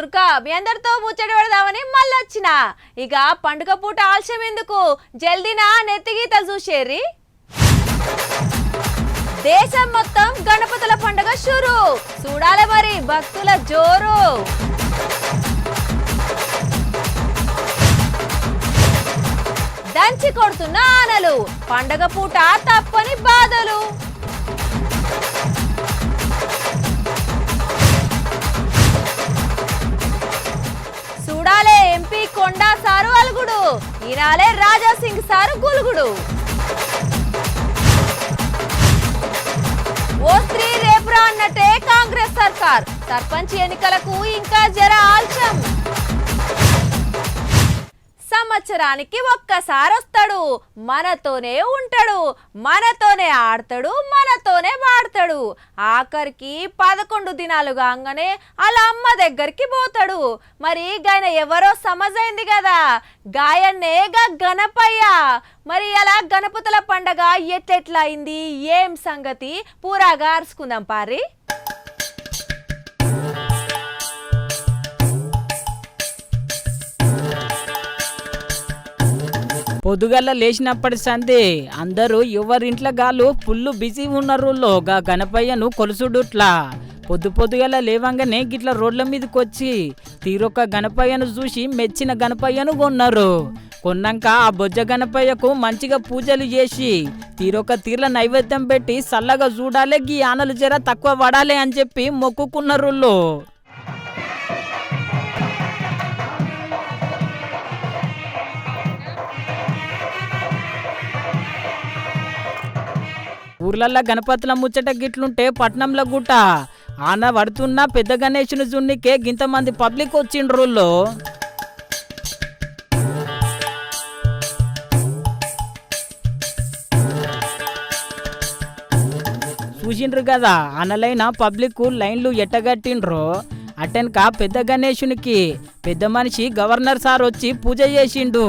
సుర్కా మీ అందరితో ముచ్చట పెడదామని మళ్ళొచ్చిన. ఇక పండుగ పూట ఆలస్యం ఎందుకు, జల్దీనా నెత్తిగీతలు చూసేరి. దేశం మొత్తం గణపతుల పండుగ షురు, చూడాలి మరి భక్తుల జోరు. దంచి కొడుతున్న ఆనలు, పండగ పూట తప్పని బాధలు. చూడాలే ఎంపీ కొండా సారు అలుగుడు, ఈనాలే రాజా సింగ్ సారు గులుగుడు. ఓ స్త్రీ రేపురా అన్నట్టే కాంగ్రెస్ సర్కార్, సర్పంచ్ ఎన్నికలకు ఇంకా జర ఆలస్యం. సంవత్సరానికి ఒక్కసారి వస్తాడు, మనతోనే ఉంటాడు, మనతోనే ఆడతాడు, మనతోనే వాడతాడు. ఆఖరికి 11 దినాలు కాగానే అలా అమ్మ దగ్గరికి పోతాడు. మరి గాయన ఎవరో సమజైంది కదా, గాయన్నే గణపయ్య. మరి అలా గణపతుల పండగ ఎట్లెట్లా అయింది, ఏం సంగతి పూరాగా అరుచుకుందాం పారి. పొద్దుగల్ల లేచినప్పటి సంది అందరూ ఎవరింట్లో గాలు ఫుల్లు బిజీ ఉన్నారు. గణపయ్యను కొలుసుడుట్లా పొద్దుగల లేవంగానే గిట్ల రోడ్ల మీదకి వచ్చి తీరొక్క గణపయ్యను చూసి మెచ్చిన గణపయ్యను కొన్నారు. కొన్నాక ఆ బొజ్జ గణపయ్యకు మంచిగా పూజలు చేసి తీరొక్క నైవేద్యం పెట్టి చల్లగా చూడాలి, గీ ఆనలు జర తక్కువ పడాలి అని చెప్పి మొక్కుకున్నారు. ఊర్లల్లో గణపతుల ముచ్చట గిట్లుంటే పట్నంలో గుట్ట ఆన పడుతున్న పెద్ద గణేశుని జున్నికే గింతమంది పబ్లిక్ వచ్చిండ్రు. చూసిండ్రు కదా ఆనలైన పబ్లిక్ లైన్లు ఎట్టగట్టిండ్రు. అటెన్క పెద్ద గణేశునికి పెద్ద మనిషి గవర్నర్ సార్ వచ్చి పూజ చేసిండు.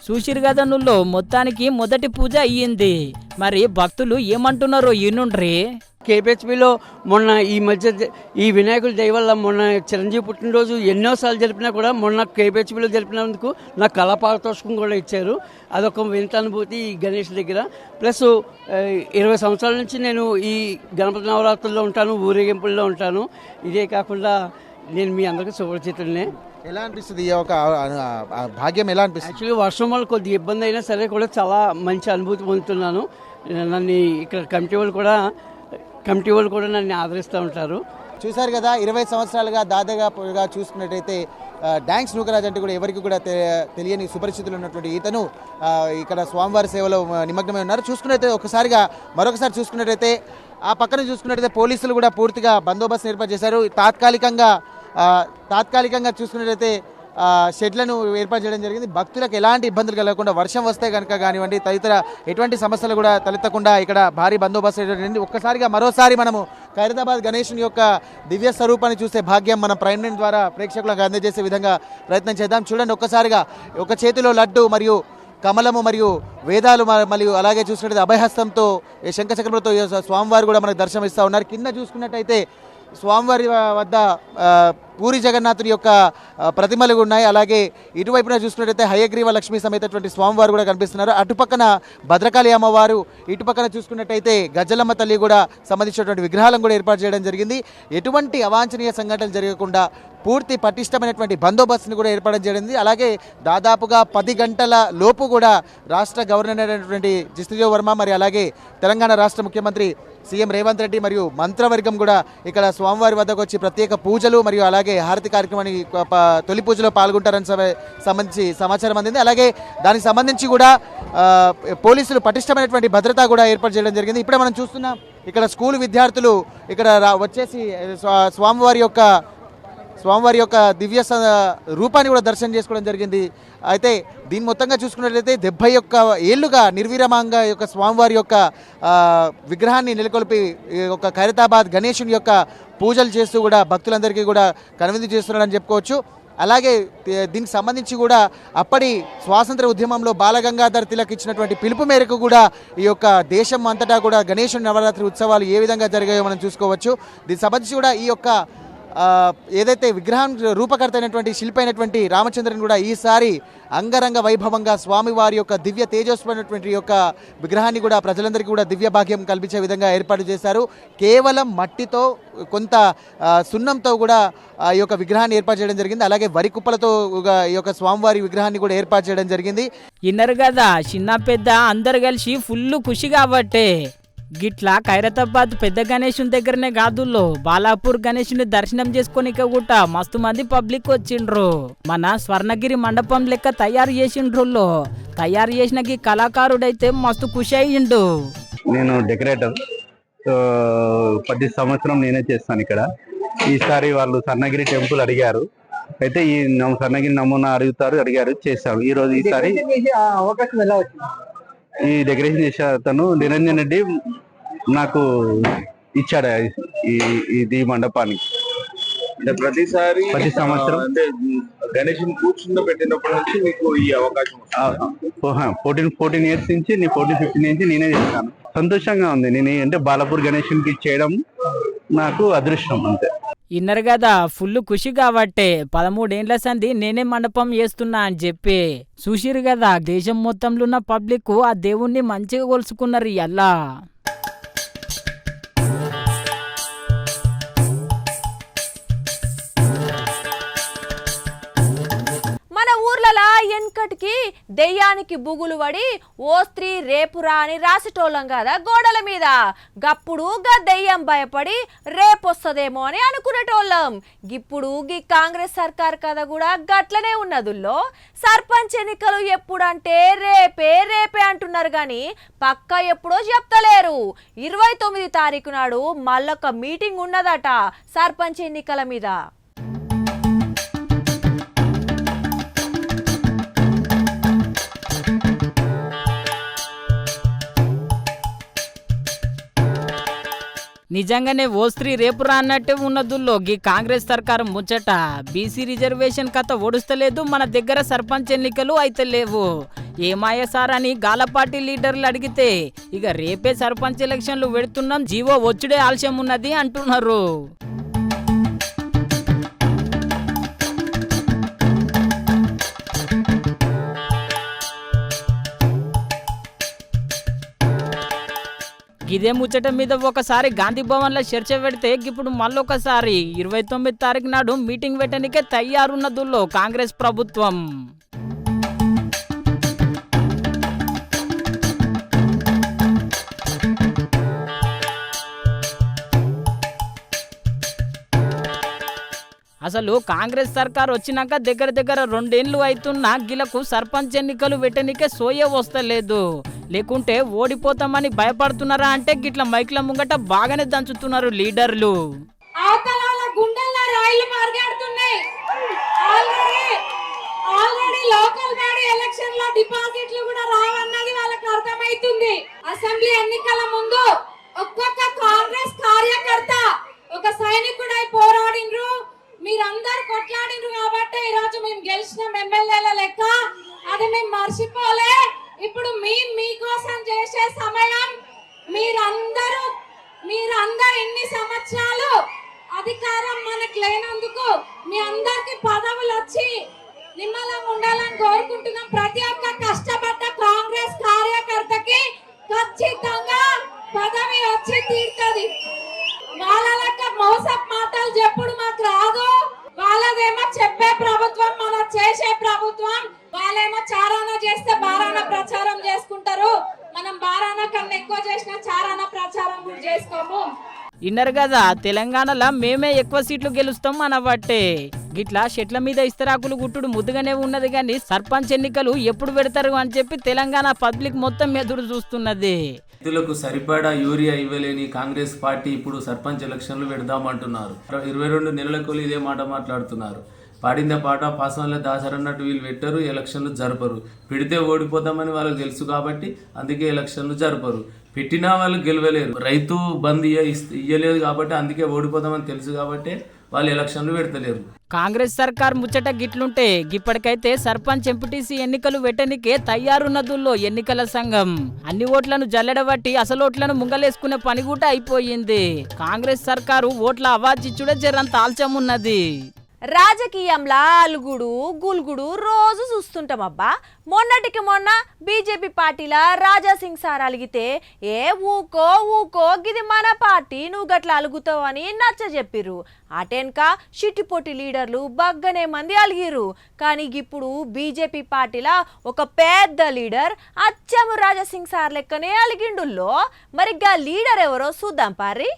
చూసిరు కదా నువ్వు, మొత్తానికి మొదటి పూజ అయ్యింది. మరి భక్తులు ఏమంటున్నారో ఈనుండ్రి. కేపీహెచ్బిలో మొన్న ఈ మధ్య ఈ వినాయకుడి దయ వల్ల మొన్న చిరంజీవి పుట్టినరోజు ఎన్నోసార్లు జరిపినా కూడా మొన్న కేపీహెచ్బిలో జరిపినందుకు నాకు కళా పారితోషికం కూడా ఇచ్చారు. అదొక వింత అనుభూతి ఈ గణేష్ దగ్గర. ప్లస్ 20 సంవత్సరాల నుంచి నేను ఈ గణపతి నవరాత్రుల్లో ఉంటాను, ఊరేగింపుల్లో ఉంటాను. ఇదే కాకుండా నేను మీ అందరికీ సుపరిచితుడినే. ఎలా అనిపిస్తుంది ఈ ఒక భాగ్యం, ఎలా అనిపిస్తుంది? యాక్చువల్లీ వర్షం వల్ల కొద్ది ఇబ్బంది అయినా సరే కూడా చాలా మంచి అనుభూతి పొందుతున్నాను. నన్ను ఇక్కడ కమిటీ వాళ్ళు కూడా నన్ను ఆదరిస్తూ ఉంటారు. చూశారు కదా, 20 సంవత్సరాలుగా దాదాపుగా చూసుకున్నట్టయితే డాన్స్ నూకరాజ్ అంటే కూడా ఎవరికి కూడా తెలియని సుపరిచితులు ఉన్నటువంటి ఈతను ఇక్కడ స్వామివారి సేవలో నిమగ్నమై ఉన్నారు. చూసుకున్నట్టయితే మరొకసారి చూసుకున్నట్టయితే ఆ పక్కన చూసుకున్నట్టయితే పోలీసులు కూడా పూర్తిగా బందోబస్తు ఏర్పాటు చేశారు. తాత్కాలికంగా చూసుకున్నట్టయితే షెడ్లను ఏర్పాటు చేయడం జరిగింది. భక్తులకు ఎలాంటి ఇబ్బందులు కలగకుండా, వర్షం వస్తే కనుక కానివ్వండి, తదితర ఎటువంటి సమస్యలు కూడా తలెత్తకుండా ఇక్కడ భారీ బందోబస్తు జరిగింది. మరోసారి మనము ఖైరతాబాద్ గణేశుని యొక్క దివ్య స్వరూపాన్ని చూసే భాగ్యం మన ప్రైమ్ లైన్ ద్వారా ప్రేక్షకులకు అందజేసే విధంగా ప్రయత్నం చేద్దాం. చూడండి, ఒక్కసారిగా ఒక చేతిలో లడ్డు మరియు కమలము మరియు వేదాలు మరియు అలాగే చూసినట్టయితే అభయహస్తంతో శంఖచక్రంతో స్వామివారు కూడా మనకు దర్శనమిస్తూ ఉన్నారు. కింద చూసుకున్నట్టయితే స్వామివారి వద్ద పూరి జగన్నాథుని యొక్క ప్రతిమలు ఉన్నాయి. అలాగే ఇటువైపున చూసుకున్నట్టయితే హయగ్రీవ లక్ష్మీ సమేతటువంటి స్వామివారు కూడా కనిపిస్తున్నారు. అటుపక్కన భద్రకాళి అమ్మవారు, ఇటుపక్కన చూసుకున్నట్టయితే గజ్జలమ్మ తల్లి కూడా సంబంధించినటువంటి విగ్రహాలను కూడా ఏర్పాటు చేయడం జరిగింది. ఎటువంటి అవాంఛనీయ సంఘటనలు జరగకుండా పూర్తి పటిష్టమైనటువంటి బందోబస్తుని కూడా ఏర్పాటు చేయడం. అలాగే దాదాపుగా 10 గంటల లోపు కూడా రాష్ట్ర గవర్నర్ అయినటువంటి జిష్ణుదేవ్ వర్మ మరి అలాగే తెలంగాణ రాష్ట్ర ముఖ్యమంత్రి సీఎం రేవంత్ రెడ్డి మరియు మంత్రవర్గం కూడా ఇక్కడ స్వామివారి వద్దకు వచ్చి ప్రత్యేక పూజలు మరియు అలాగే హారతి కార్యక్రమాన్ని తొలి పూజలో పాల్గొంటారని సంబంధించి సమాచారం అందింది. అలాగే దానికి సంబంధించి కూడా పోలీసులు పటిష్టమైనటువంటి భద్రత కూడా ఏర్పాటు చేయడం జరిగింది. ఇప్పుడే మనం చూస్తున్నాం ఇక్కడ స్కూల్ విద్యార్థులు ఇక్కడ వచ్చేసి స్వామివారి యొక్క దివ్య రూపాన్ని కూడా దర్శనం చేసుకోవడం జరిగింది. అయితే దీన్ని మొత్తంగా చూసుకున్నట్లయితే 71 ఏళ్లుగా నిర్విరామంగా యొక్క స్వామివారి యొక్క విగ్రహాన్ని నెలకొల్పి ఒక ఖైరతాబాద్ గణేశుని యొక్క పూజలు చేస్తూ కూడా భక్తులందరికీ కూడా కనువిందు చేస్తున్నారని చెప్పుకోవచ్చు. అలాగే దీనికి సంబంధించి కూడా అప్పటి స్వాతంత్ర ఉద్యమంలో బాలగంగాధర్ తిలక్ ఇచ్చినటువంటి పిలుపు మేరకు కూడా ఈ యొక్క దేశం అంతటా కూడా గణేశుని నవరాత్రి ఉత్సవాలు ఏ విధంగా జరిగాయో మనం చూసుకోవచ్చు. దీనికి సంబంధించి కూడా ఈ యొక్క ఏదైతే విగ్రహం రూపకర్త అయినటువంటి శిల్పి అయినటువంటి రామచంద్రన్ కూడా ఈసారి అంగరంగ వైభవంగా స్వామివారి యొక్క దివ్య తేజస్వైనటువంటి యొక్క విగ్రహాన్ని కూడా ప్రజలందరికీ కూడా దివ్య భాగ్యం కల్పించే విధంగా ఏర్పాటు చేశారు. కేవలం మట్టితో కొంత సున్నంతో కూడా ఈ యొక్క విగ్రహాన్ని ఏర్పాటు చేయడం జరిగింది. అలాగే వరి కుప్పలతో ఈ యొక్క స్వామివారి విగ్రహాన్ని కూడా ఏర్పాటు చేయడం జరిగింది. ఇన్నరు కదా చిన్న పెద్ద అందరు కలిసి ఫుల్ ఖుషి కాబట్టే గిట్లా ఖైరతాబాద్ పెద్ద గణేశుని దగ్గరనే కాదుల్లో బాలాపూర్ గణేశుని దర్శనం చేసుకొనిక కూడా మస్తు మంది పబ్లిక్ వచ్చిండ్రు. మన స్వర్ణగిరి మండపం లెక్క తయారు చేసిండ్రు. తయారు చేసిన కళాకారుడైతే మస్తు ఖుషి అయ్యిండు. నేను డెకరేటర్, ప్రతి సంవత్సరం నేనే చేస్తాను ఇక్కడ. ఈసారి వాళ్ళు స్వర్ణగిరి టెంపుల్ అడిగారు, అయితే ఈ స్వర్ణగిరి నమూనా అడిగారు చేశారు. ఈసారి అవకాశం ఎలా వచ్చింది? ఈ డెకరేషన్ చేసే అతను నిరంజన్ రెడ్డి నాకు ఇచ్చాడు ఈ మండపానికి. అంటే ప్రతి సంవత్సరం అంటే గణేష్ కూర్చుండబెట్టినప్పటి నుంచి మీకు ఈ అవకాశం 14 ఇయర్స్ నుంచి 15 నుంచి నేనే చేస్తాను. సంతోషంగా ఉంది. నేను అంటే బాలాపూర్ గణేశునికి చేయడం నాకు అదృష్టం అంతే. ఇన్నరు కదా ఫుల్ ఖుషి కాబట్టే 13 ఏండ్ల సంది నేనే మండపం చేస్తున్నా అని చెప్పి చూసిరు కదా. దేశం మొత్తంలో ఉన్న పబ్లిక్ ఆ దేవుణ్ణి మంచిగా కొలుసుకున్నారు ఎలా. మన ఊర్లలో వెనకటికి దెయ్యానికి బుగులు పడి ఓ స్త్రీ రేపురా అని రాసేటోళ్ళం కదా గోడల మీద. గప్పుడు దెయ్యం భయపడి రేపొస్తదేమో అని అనుకునేటోళ్ళం. ఇప్పుడు కాంగ్రెస్ సర్కార్ కథ కూడా గట్లనే ఉన్నదుల్లో. సర్పంచ్ ఎన్నికలు ఎప్పుడంటే రేపే అంటున్నారు కానీ పక్క ఎప్పుడో చెప్తలేరు. 29 తారీఖు నాడు మళ్ళొక మీటింగ్ ఉన్నదట సర్పంచ్ ఎన్నికల మీద. నిజంగానే ఓ స్త్రీ రేపురా అన్నట్టే ఉన్నదుల్లో కాంగ్రెస్ సర్కారు ముచ్చట. బీసీ రిజర్వేషన్ కథ ఓడుస్తలేదు, మన దగ్గర సర్పంచ్ ఎన్నికలు అయితే లేవు. ఏమాయ సార్ అని గాలపాటి లీడర్లు అడిగితే రేపే సర్పంచ్ ఎలక్షన్లు పెడుతున్నాం, జీవో వచ్చుడే ఆలస్యం ఉన్నది అంటున్నారు. ఇదే ముచ్చట మీద ఒకసారి గాంధీ భవన్ లో చర్చ పెడితే ఇప్పుడు మళ్ళొకసారి 29 తారీఖు నాడు మీటింగ్ పెట్టడానికే తయారున్నదుల్లో కాంగ్రెస్ ప్రభుత్వం. అసలు కాంగ్రెస్ సర్కార్ వచ్చినాక దగ్గర 2 ఏళ్ళు అవుతున్నా గిలకు సర్పంచ్ ఎన్నికలు పెట్టనికే సోయే వస్తలేదు. లేకుంటే ఓడిపోతామని భయపడుతున్నారా అంటే గిట్ల మైక్ల ముంగట బాగానే దంచుతున్నారు లీడర్లు. డిపాజిట్లు కూడా రావన్నది వాళ్ళకి అర్థమైతుంది. అసెంబ్లీ ఎన్నికల ముందు ఒక్కొక్క కాంగ్రెస్ కార్యకర్త ఒక సైనికుడై పోరాడినరు. మీరందరూ కొట్లాడినరు కాబట్టి ఈ రోజు మేము గెలిచిన ఎమ్మెల్యేల లెక్క అది మేము మర్చిపోలే. ఇప్పుడు మీకోసం చేసే సమయం మీరందరూ ఇన్ని సంవత్సరాలు అధికారం మనకు లేనందుకు మీ అందరికి పదవులు వచ్చి నిమ్మలంగా ఉండాలని కోరుకుంటున్నాం. ప్రతి ఒక్క కష్టపడ్డ కాంగ్రెస్ కార్యకర్తకి ఖచ్చితంగా పదవి వచ్చి తీరుతుంది. వాళ్ళ లెక్క మోసపు మాటలు చెప్పుడు మాకు రాదు. వాళ్ళదేమో చెప్పే ప్రభుత్వం, మనం చేసే ప్రభుత్వం. వాళ్ళేమో చారాన చేస్తే బారాన ప్రచారం చేసుకుంటారు. మనం బారాన కన్నా ఎక్కువ చేసిన చారాన ప్రచారం కూడా చేసుకోము. ఇన్నరు కదా తెలంగాణలో మేమే ఎక్కువ సీట్లు గెలుస్తాం అనబట్టే గిట్లా చెట్ల మీద ఇస్తరాకులు గుట్టుడు ముద్దుగానే ఉన్నది కానీ సర్పంచ్ ఎన్నికలు ఎప్పుడు పెడతారు అని చెప్పి తెలంగాణ పబ్లిక్ మొత్తం ఎదురు చూస్తున్నది. రైతులకు సరిపడా యూరియా ఇవ్వలేని కాంగ్రెస్ పార్టీ ఇప్పుడు సర్పంచ్ ఎలక్షన్లు పెడదామంటున్నారు. 22 నెలలకు ఇదే మాట మాట్లాడుతున్నారు. పాడిందే పాట పాసంలో దాసరన్నట్టు వీళ్ళు పెట్టరు, ఎలక్షన్లు జరపరు. పెడితే ఓడిపోతామని వాళ్ళకి తెలుసు కాబట్టి అందుకే ఎలక్షన్లు జరపరు. పెట్టినా వాళ్ళు గెలవలేరు. రైతు బంద్ ఇయ్యలేదు కాబట్టి అందుకే ఓడిపోతామని తెలుసు కాబట్టి వాళ్ళు ఎలక్షన్లు పెడతలేరు. కాంగ్రెస్ సర్కార్ ముచ్చట గిట్లుంటే ఇప్పటికైతే సర్పంచ్ ఎంపీటీసీ ఎన్నికలు పెట్టనికే తయారున్నదుల్లో ఎన్నికల సంఘం అన్ని ఓట్లను జల్లెడబట్టి అసలు ఓట్లను ముంగలేసుకునే పని కూడా అయిపోయింది. కాంగ్రెస్ సర్కారు ఓట్ల అవాజిచ్చుడే జరంత ఆల్చమున్నది. రాజకీయంలా అలుగుడు గుల్గుడు రోజు చూస్తుంటామబ్బా. మొన్నటికి మొన్న బీజేపీ పార్టీలా రాజాసింగ్ సార్ అలిగితే ఏ ఊకో గిది మన పార్టీ నువ్వు గట్లా అలుగుతావు అని నచ్చ చెప్పిర్రు. అటెన్క షిట్టిపోటి లీడర్లు బగ్గనే మంది అలిగిర్రు. కానీ ఇప్పుడు బీజేపీ పార్టీలా ఒక పెద్ద లీడర్ అచ్చము రాజాసింగ్ సార్ లెక్కనే అలిగిండుల్లో. మరి గా లీడర్ ఎవరో చూద్దాం పారి.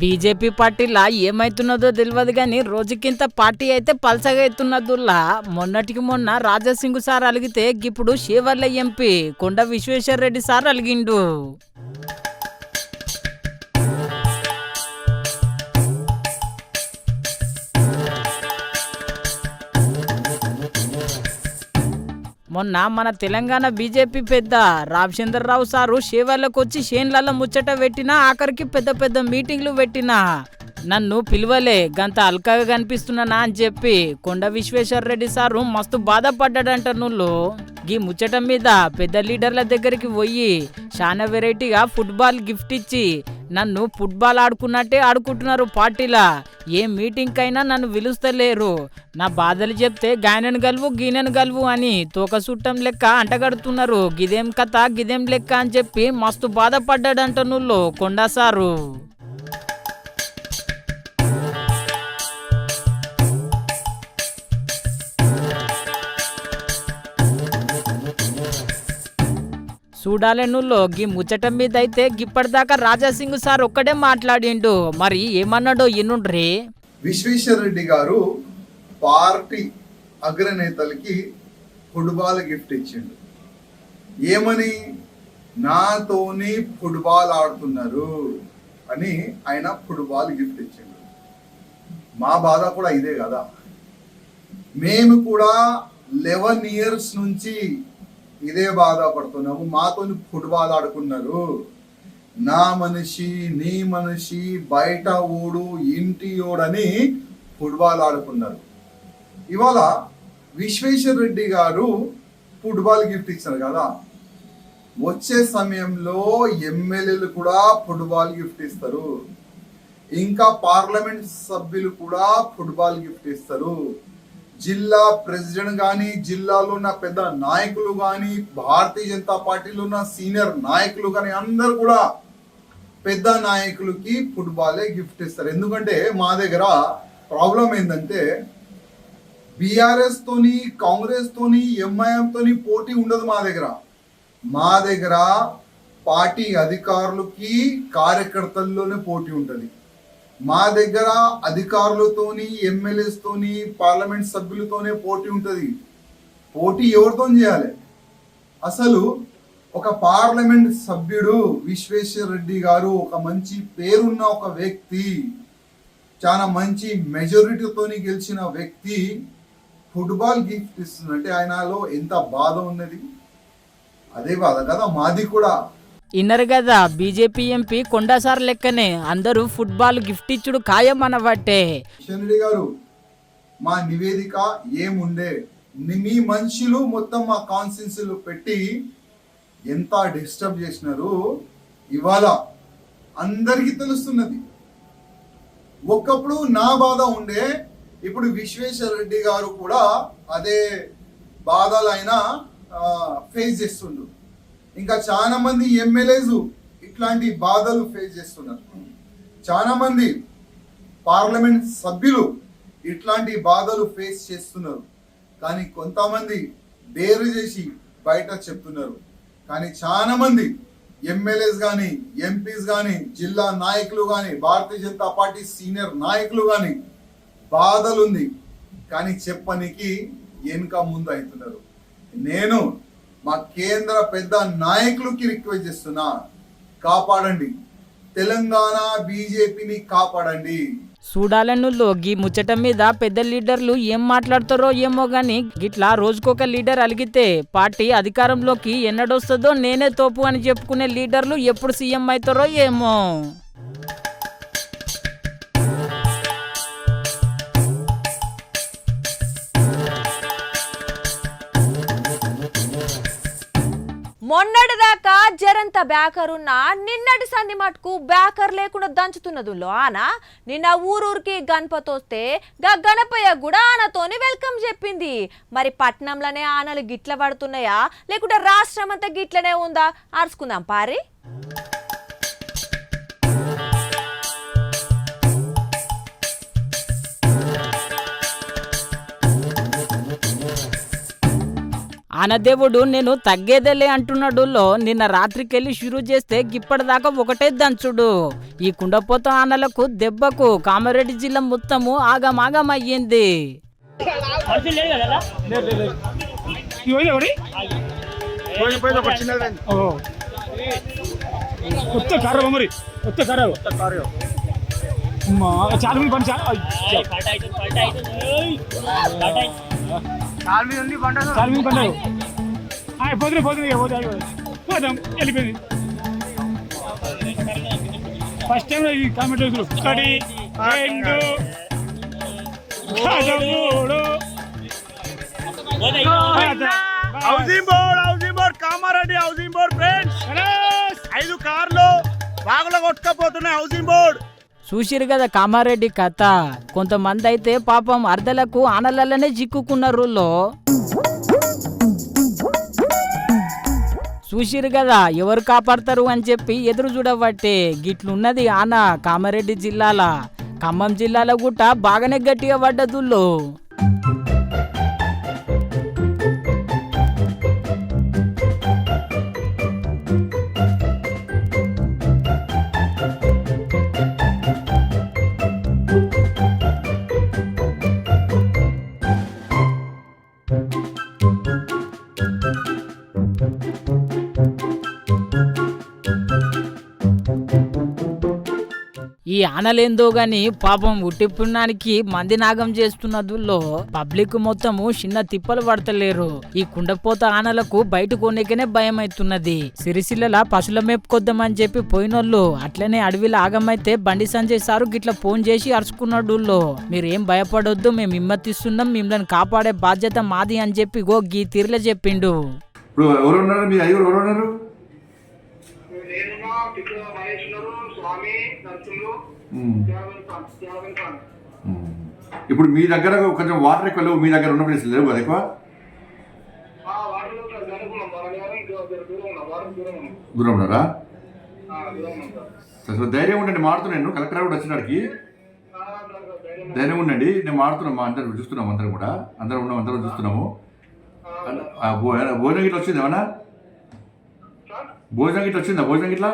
బీజేపీ పార్టీలా ఏమైతున్నదో తెలియదు కానీ రోజుకింత పార్టీ అయితే పల్సగా ఎత్తున్నదుల్లా. మొన్నటికి మొన్న రాజాసింగ్ సార్ అలిగితే ఇప్పుడు షేవర్ల ఎంపీ కొండ విశ్వేశ్వర రెడ్డి సార్ అలిగిండు. మొన్న మన తెలంగాణ బీజేపీ పెద్ద రామచంద్రరావు సారు షేవర్లకు వచ్చి షేన్లలో ముచ్చట పెట్టినా ఆఖరికి పెద్ద పెద్ద మీటింగ్లు పెట్టినా నన్ను పిలువలే గంత అల్కగా కనిపిస్తున్నానా అని చెప్పి కొండ విశ్వేశ్వర రెడ్డి సారు మస్తు బాధపడ్డాడంట. నువ్వు ఈ ముచ్చట మీద పెద్ద లీడర్ల దగ్గరికి పోయి చాలా వెరైటీగా ఫుట్బాల్ గిఫ్ట్ ఇచ్చి నన్ను ఫుట్బాల్ ఆడుకున్నట్టే ఆడుకుంటున్నారు పార్టీలా. ఏ మీటింగ్ అయినా నన్ను పిలుస్తలేరు. నా బాధలు చెప్తే గాయనను గలువు గీనెను గలువు అని తోక సుట్టం లెక్క అంటగడుతున్నారు. గిదేం కథ గిదేం లెక్క అని చెప్పి మస్తు బాధపడ్డాడంట నువ్వు కొండా సారు. చూడాలే నువ్వు గీ ముచ్చట మీద అయితే గిప్పటిదాకా రాజాసింగ్ సార్ ఒక్కడే మాట్లాడిండు. మరి ఏమన్నాడో ఇన్నుండ్రి. విశ్వేశ్వర రెడ్డి గారు పార్టీ అగ్రనేతలకి ఫుట్బాల్ గిఫ్ట్ ఇచ్చిండు. ఏమని? నాతోని ఫుట్బాల్ ఆడుతున్నారు అని ఆయన ఫుట్బాల్ గిఫ్ట్ ఇచ్చిండు. మా బాధ కూడా ఇదే కదా. మేము కూడా 11 years నుంచి ఇదే బాధపడుతున్నాము. మాతోని ఫుట్బాల్ ఆడుకున్నారు. నా మనిషి నీ మనిషి బయట ఓడు ఇంటి ఓడని ఫుట్బాల్ ఆడుకున్నారు. ఇవాళ విశ్వేశ్వర రెడ్డి గారు ఫుట్బాల్ గిఫ్ట్ ఇచ్చారు కదా. వచ్చే సమయంలో ఎమ్మెల్యేలు కూడా ఫుట్బాల్ గిఫ్ట్ ఇస్తారు. ఇంకా పార్లమెంట్ సభ్యులు కూడా ఫుట్బాల్ గిఫ్ట్ ఇస్తారు. జిల్లా ప్రెసిడెంట్ కానీ జిల్లాలో ఉన్న పెద్ద నాయకులు కానీ భారతీయ జనతా పార్టీలో ఉన్న సీనియర్ నాయకులు కానీ అందరు కూడా పెద్ద నాయకులకి ఫుట్బాలే గిఫ్ట్ ఇస్తారు. ఎందుకంటే మా దగ్గర ప్రాబ్లం ఏంటంటే బీఆర్ఎస్ తోని కాంగ్రెస్ తోని ఎంఐఎం తోని పోటీ ఉండదు. మా దగ్గర పార్టీ అధికారులకి కార్యకర్తల్లోనే పోటీ ఉంటుంది. మా దగ్గర అధికారులతోని ఎమ్మెల్యేస్ తోని పార్లమెంట్ సభ్యులతోనే పోటీ ఉంటుంది. పోటీ ఎవరితో చేయాలి? అసలు ఒక పార్లమెంట్ సభ్యుడు విశ్వేశ్వర రెడ్డి గారు ఒక మంచి పేరున్న ఒక వ్యక్తి, చాలా మంచి మెజారిటీతోని గెలిచిన వ్యక్తి ఫుట్బాల్ గిఫ్ట్ ఇస్తుందంటే ఆయనలో ఎంత బాధ ఉన్నది. అదే బాధ కదా మాది కూడా. ఇన్నర్ కదా బీజేపీ ఎంపీ కొండా సార్ లెక్కనే అందరూ ఫుట్బాల్ గిఫ్ట్ ఇచ్చుడు ఖాయం అనబట్టే. కిషన్ రెడ్డి గారు మా నివేదిక ఏముండే మీ మనుషులు మొత్తం మా కాన్స్టిట్యున్సీలో పెట్టి ఎంత డిస్టర్బ్ చేసినారు ఇవాళ అందరికీ తెలుస్తున్నది. ఒకప్పుడు నా బాధ ఉండే, ఇప్పుడు విశ్వేశ్వర రెడ్డి గారు కూడా అదే బాధలు అయినా ఫేస్ చేస్తుండ్రు. ఇంకా చాలా మంది ఎమ్మెల్యేస్ ఇట్లాంటి బాధలు ఫేస్ చేస్తున్నారు. చాలా మంది పార్లమెంట్ సభ్యులు ఇట్లాంటి బాధలు ఫేస్ చేస్తున్నారు. కానీ కొంతమంది డేరు చేసి బయట చెప్తున్నారు. కానీ చాలా మంది ఎమ్మెల్యేస్ కానీ ఎంపీస్ కానీ జిల్లా నాయకులు కానీ భారతీయ జనతా పార్టీ సీనియర్ నాయకులు కానీ బాధలుంది కానీ చెప్పనికి వెనుక ముందు అవుతున్నారు. నేను మా కేంద్ర పెద్ద నాయకులకి రిక్వెస్ట్ చేస్తున్నా, కాపాడండి తెలంగాణ బీజేపీని కాపాడండి. చూడాలనుల్లో గీ ముచ్చట మీద పెద్ద లీడర్లు ఏం మాట్లాడతారో ఏమో గాని గిట్లా రోజుకొక లీడర్ అలిగితే పార్టీ అధికారంలోకి ఎన్నడొస్తుందో నేనే తోపు అని చెప్పుకునే లీడర్లు ఎప్పుడు సీఎం అవుతారో ఏమో. మొన్నటిదాకా జరంత బ్యాకర్ ఉన్నా నిన్నటి సంధి మటుకు బ్యాకర్ లేకుండా దంచుతున్నదుల్లో ఆన నిన్న ఊరూరికి గణపతి వస్తే గణపయ్య కూడా ఆనతోని వెల్కమ్ చెప్పింది. మరి పట్నంలోనే ఆనలు గిట్ల పడుతున్నాయా లేకుంటే రాష్ట్రం అంతా గిట్లనే ఉందా అరుచుకుందాం పారి. ఆనదేవుడు నేను తగ్గేదేలే అంటున్నాడు. నిన్న రాత్రికెళ్ళి షురూ చేస్తే గిప్పటిదాకా ఒకటే దంచుడు. ఈ కుండపోత ఆనలకు దెబ్బకు కామారెడ్డి జిల్లా మొత్తము ఆగమాగం అయ్యింది. వెళ్ళిపోయింది ఫస్ట్ టైం ఈ కామెంట్ ఒకటి housing board Kamareddy housing board friends 5 కార్లు బాగులో కొట్టుకపోతున్నాయి హౌసింగ్ బోర్డ్. చూసిరు కదా కామారెడ్డి కథ. కొంతమంది అయితే పాపం అర్ధలకు ఆనలనే చిక్కుకున్నారు. చూసిరు కదా ఎవరు కాపాడతారు అని చెప్పి ఎదురు చూడబట్టే గిట్లున్నది ఆన కామారెడ్డి జిల్లాల. ఖమ్మం జిల్లాలో కూడా బాగానే గట్టిగా పడ్డదుల్లో. ఈ ఆనలేందో గాని పాపం ఉట్టి పుణ్యానికి మంది నాగం చేస్తున్నదుల్లో పబ్లిక్ మొత్తము చిన్న తిప్పలు పడతలేరు. ఈ కుండపోత ఆనలకు బయట కొనేకనే భయం అవుతున్నది. సిరిసిల్ల పశువుల మేపుకొద్దామని చెప్పి పోయినోళ్ళు అట్లనే అడవిలో ఆగమైతే బండి సంజయ్ సారు గిట్లా ఫోన్ చేసి అరుచుకున్నాడు. మీరేం భయపడొద్దు, మేము హిమ్మతిస్తున్నాం, మిమ్మల్ని కాపాడే బాధ్యత మాది అని చెప్పి గో గీ తీరులో చెప్పిండు. ఇప్పుడు మీ దగ్గర కొంచెం వాటర్ ఎక్కువ లేవు, మీ దగ్గర ఉన్న ప్లేస్ లేవు కదా ఎక్కువ దూరం ఉన్నారా? ధైర్యం ఉండండి, మాడుతున్నాను. కలెక్టర్ కూడా వచ్చినాడికి ధైర్యం ఉండండి, నేను మాడుతున్నాం. అందరం చూస్తున్నాము, అందరం కూడా అందరం ఉన్నాం, అందరం చూస్తున్నాము. భోజనం గిట్లా వచ్చింది ఏమన్నా? భోజనం గిట్లా వచ్చిందా? భోజనం గిట్లా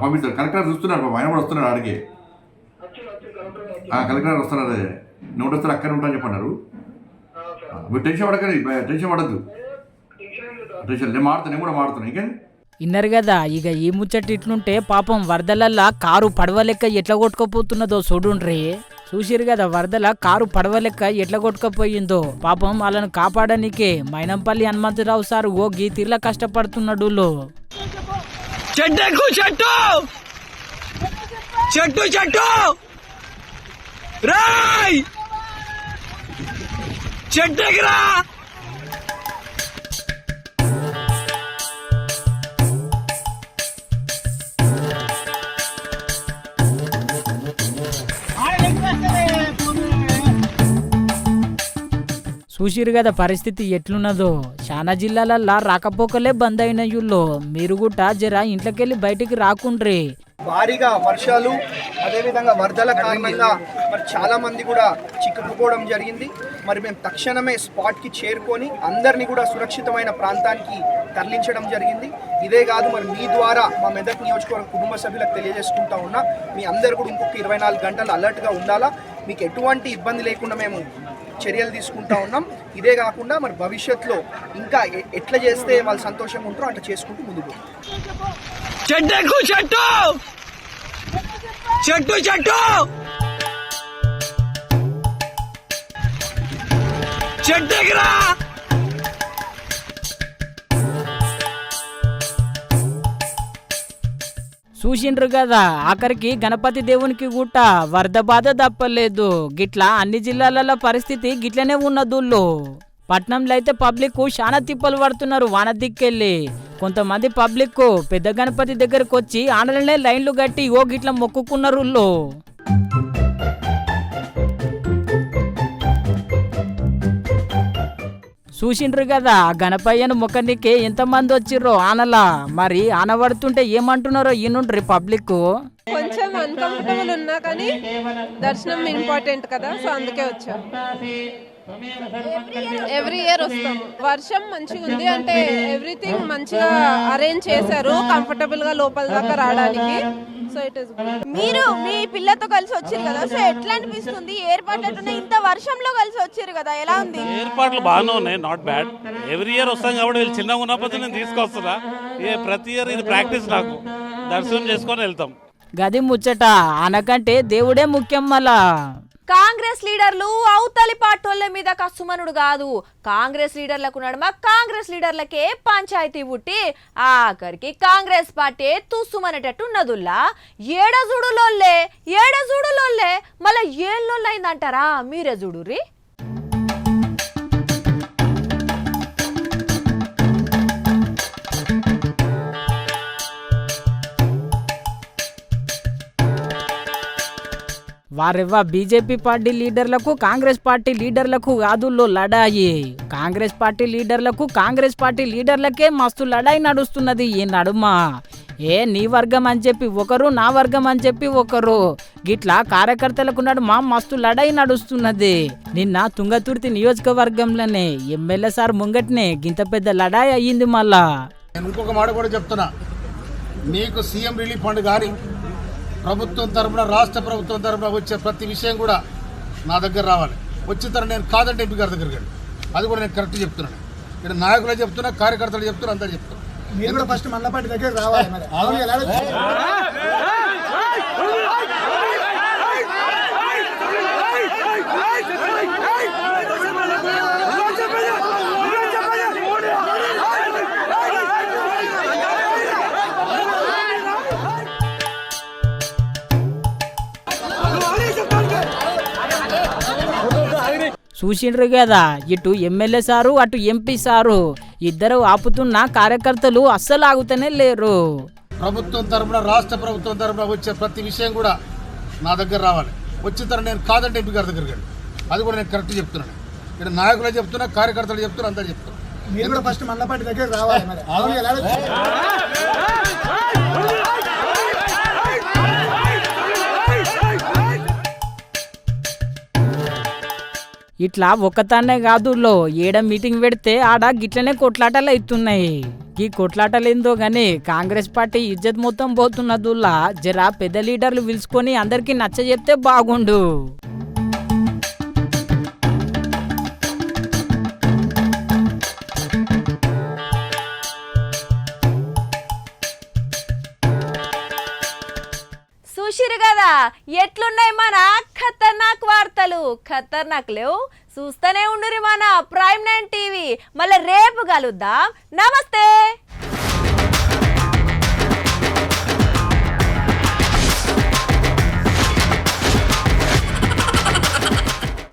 పంపిస్తారు. కలెక్టర్ చూస్తున్నారు, ఆయన కూడా వస్తున్నారు ఆడికి. కలెక్టర్ వస్తున్నారు, అదే నువ్వు వస్తారు అక్కడ ఉంటాను చెప్పన్నారు. మీరు టెన్షన్ పడకండి, టెన్షన్ పడద్దు. టెన్షన్ నేను మాడుతాను, నేను కూడా మాడుతాను. ఇంకేంటి ఇన్నరు కదా. ఇక ఈ ముచ్చట ఇట్లుంటే పాపం వరదలల్లా కారు పడవ లెక్క ఎట్లా కొట్టుకపోతున్నదో చూడుండ్రి. చూసిరు కదా వరదల కారు పడవ లెక్క ఎట్లా కొట్టుకపోయిందో. పాపం వాళ్ళను కాపాడనికే మైనంపల్లి హనుమంతరావు సారు ఓ గీ తీర్లా కష్టపడుతున్నాడు. చెట్టు చెట్టు చెట్టు చెట్టు రాయ్ చెట్టుకిరా. చూసిరు కదా పరిస్థితి ఎట్లున్నదో. చాలా జిల్లాలల్లా రాకపోకలే బంద్ అయినయుల్లో. మీరు కూడా జర ఇంట్లోకెళ్ళి బయటికి రాకుండ్రి. భారీగా వర్షాలు అదేవిధంగా వరదల కారణంగా మరి చాలా మంది కూడా చిక్కుకుపోవడం జరిగింది. మరి మేము తక్షణమే స్పాట్కి చేరుకొని అందరినీ కూడా సురక్షితమైన ప్రాంతానికి తరలించడం జరిగింది. ఇదే కాదు, మరి మీ ద్వారా మా మెదక్ నియోజకవర్గ కుటుంబ సభ్యులకు తెలియజేసుకుంటా ఉన్నా, మీ అందరు కూడా ఇంకొక 24 గంటలు అలర్ట్గా ఉండాలా. మీకు ఎటువంటి ఇబ్బంది లేకుండా మేము చర్యలు తీసుకుంటా ఉన్నాం. ఇదే కాకుండా మరి భవిష్యత్తులో ఇంకా ఎట్లా చేస్తే వాళ్ళు సంతోషంగా ఉంటారో అట్లా చేసుకుంటూ ముందుకు. చెట్టు చెట్టు చెట్టు చెట్టు చూసిండ్రు కదా ఆఖరికి గణపతి దేవునికి గుట్ట వరద బాధ తప్పలేదు. గిట్లా అన్ని జిల్లాలలో పరిస్థితి గిట్లనే ఉన్నదుల్లో. పట్నంలో అయితే పబ్లిక్ చాలా తిప్పలు పడుతున్నారు వాన దిక్కెళ్ళి. కొంతమంది పబ్లిక్ పెద్ద గణపతి దగ్గరకు వచ్చి ఆనలనే లైన్లు కట్టి ఓ గిట్ల మొక్కుకున్నారు. చూసిండ్రు కదా గణపయ్యను మొక్కనికి ఎంతమంది వచ్చిర్రో ఆనలా. మరి ఆన పడుతుంటే ఏమంటున్నారో ఈనుండ్రి పబ్లిక్. కొంచెం అన్కంఫర్టబుల్ ఉన్నా కానీ దర్శనం ఇంపార్టెంట్ కదా, సో అందుకే వచ్చాం. ఎవ్రీ ఇయర్ వస్తాము. వర్షం మంచిగా ఉంది అంటే ఎవ్రీథింగ్ మంచిగా అరేంజ్ చేశారు కంఫర్టబుల్ గా లోపల దాకా రావడానికి. సో ఇట్ ఇస్ మీరు మీ పిల్లతో కలిసి వచ్చారు కదా, సో ఎట్లా అనిపిస్తుంది? ఏర్పాట్లు ఎట్లున్నాయి? ఇంత వర్షంలో కలిసి వచ్చారు కదా, ఎలా ఉంది? ఏర్పాట్లు బాగానే ఉన్నాయి, నాట్ బ్యాడ్. ఎవ్రీ ఇయర్ వస్తాం కాబట్టి వీళ్ళు చిన్నగా ఉన్నప్పుడు నేను తీసుకొస్తున్నా. ప్రతి ఇయర్ ఇది ప్రాక్టీస్ నాకు. దర్శనం చేసుకొని వెళ్తాం. గది ముచ్చట. అనకంటే దేవుడే ముఖ్యం. మళ్ళా కాంగ్రెస్ లీడర్లు అవతలి పార్టీల మీద కసుమనుడు కాదు, కాంగ్రెస్ లీడర్లకు నడుమ కాంగ్రెస్ లీడర్లకే పంచాయతీ పుట్టి ఆఖరికి కాంగ్రెస్ పార్టీ తుస్సుమనేటట్టు ఉన్నదుల్లా. ఏడజుడులోల్లే మళ్ళీ ఏళ్ళొల్లైందంటారా? మీరే చూడుర్రి. వారెవ్వ బీజేపీ పార్టీ లీడర్లకు కాంగ్రెస్ పార్టీ లీడర్లకు కాదుల్లో లడాయి. కాంగ్రెస్ పార్టీ లీడర్లకు కాంగ్రెస్ పార్టీ లీడర్లకే మస్తు లడాయి నడుస్తున్నది ఈ నడుమ. నీ వర్గం అని చెప్పి ఒకరు, నా వర్గం అని చెప్పి ఒకరు, గిట్లా కార్యకర్తలకు నడుమ మస్తు లడాయి నడుస్తున్నది. నిన్న తుంగతుర్తి నియోజకవర్గంలోనే ఎమ్మెల్యే సార్ ముంగట్నే గింత పెద్ద లడాయి అయ్యింది. మళ్ళా నేను ఇంకొక మాట కూడా చెప్తున్నా, మీకు సీఎం రిలీఫ్ ఫండ్ కానీ ప్రభుత్వం తరఫున రాష్ట్ర ప్రభుత్వం తరఫున వచ్చే ప్రతి విషయం కూడా నా దగ్గర రావాలి. వచ్చిన తర్వాత నేను కాదంటే ఎంపీ గారి దగ్గరికి వెళ్ళి అది కూడా నేను కరెక్ట్ చెప్తున్నాను. ఇక్కడ నాయకులే చెప్తున్నా, కార్యకర్తలు చెప్తున్నా, అంతా చెప్తున్నా. మీరు కూడా ఫస్ట్ మల్లపాటి దగ్గర రావాలి. చూసిండ్రు కదా, ఇటు ఎమ్మెల్యే సారు అటు ఎంపీ సారు ఇద్దరు ఆపుతున్న కార్యకర్తలు అస్సలు ఆగుతూనే లేరు. ప్రభుత్వం తరఫున రాష్ట్ర ప్రభుత్వం తరఫున వచ్చే ప్రతి విషయం కూడా నా దగ్గర రావాలి. వచ్చిన తర్వాత నేను కాదంటే ఎంపీ గారి దగ్గరికి వెళ్ళి అది కూడా నేను కరెక్ట్ చెప్తున్నాను. ఇక్కడ నాయకులే చెప్తున్నా, కార్యకర్తలు చెప్తున్నా, అంతా చెప్తున్నా. మీరు కూడా ఫస్ట్ మల్లపాటి దగ్గర రావాలి. ఇట్లా ఒక్కతానే కాదు, ఏడ మీటింగ్ పెడితే ఆడ గిట్లనే కొట్లాటలు అవుతున్నాయి. ఈ కొట్లాటలేందో గానీ కాంగ్రెస్ పార్టీ ఇజ్జత్ మొత్తం పోతున్నదుల్లా. జరా పెద్ద లీడర్లు పిలుచుకొని అందరికీ నచ్చ చెప్తే బాగుండు. చూసిరు కదా ఎట్లున్నాయి మన ఖతర్నాక్ వార్తలు. ఖతర్నాక్ లేవు, చూస్తూనే ఉండురి మన ప్రైమ్ 9 టీవీ. మళ్ళీ రేపు కలుద్దాం. నమస్తే.